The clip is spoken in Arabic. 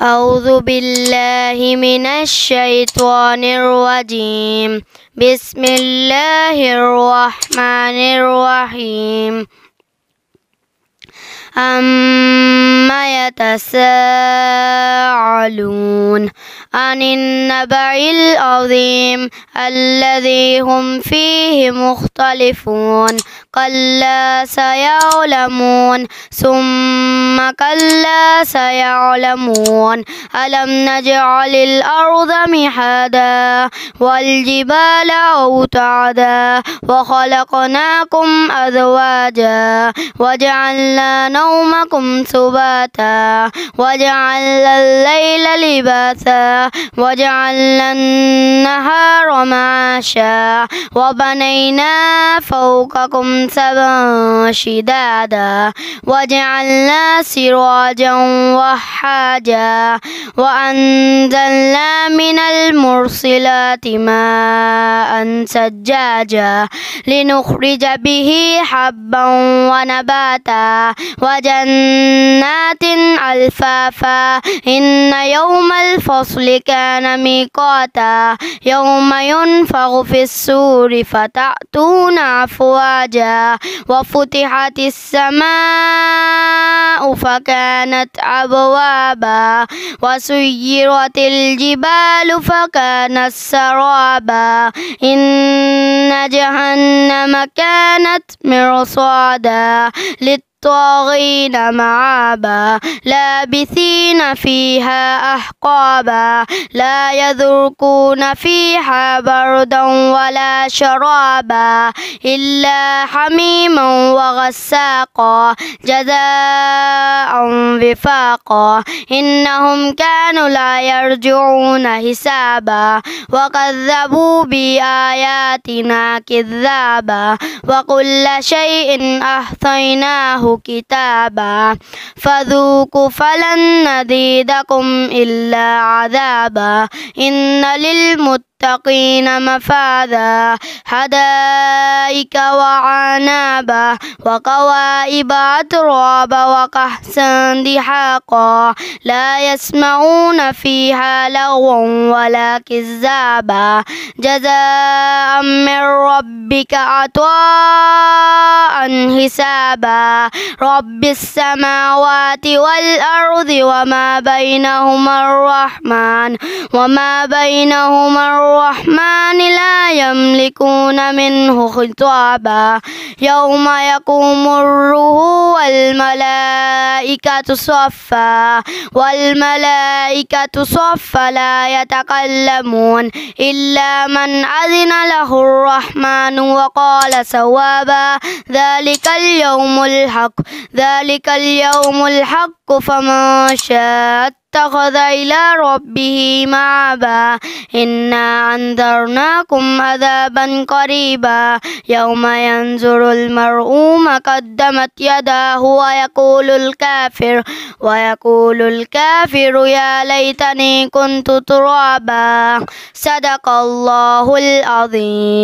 أعوذ بالله من الشيطان الرجيم. بسم الله الرحمن الرحيم. أما يتساءلون عن النبأ العظيم الذي هم فيه مختلفون كلا سيعلمون ثم كلا سيعلمون ألم نجعل الأرض مهادا والجبال أوتادا وخلقناكم أزواجا وجعلنا نومكم سباتا وجعلنا الليل لباسا وجعلنا النهار معاشا وبنينا فوقكم سبعا شدادا وجعلنا سراجا وهاجا وأنزلنا من المرسلات ماء ثجاجا لنخرج به حبا ونباتا وجنات ألفافا إن يوم الفصل كان ميقاتا يوم ينفخ في الصور فتأتون أفواجا وفتحت السماء فكانت أبوابا وسيرت الجبال فكانت سرابا إن جهنم كانت مرصادا للطاغين مآبا لابثين فيها أحقابا لا يذوقون فيها بردا ولا شرابا إلا حميما وغساقا جزاء وفاقا إنهم كانوا لا يرجعون حسابا وكذبوا بآياتنا كذابا وكل شيء أحصيناه كتابا فذوقوا فلن نزيدكم إلا عذابا إن للمتقين مفازا حدائق وعنابا وكواعب أترابا وكأسا دحاقا لا يسمعون فيها لغوا ولا كذابا جزاء من ربك عطاء حسابا رب السماوات والأرض وما بينهما الرحمن لا يملكون منه خطابا يوم يقوم الروح والملائكة صفا لا يتكلمون إلا من أذن له الرحمن وقال صوابا ذلك اليوم الحق فمن شاء اتخذ إلى ربه مآبا إنا أنذرناكم عذابا قريبا يوم ينظر المرء ما قدمت يداه ويقول الكافر يا ليتني كنت ترابا صدق الله العظيم.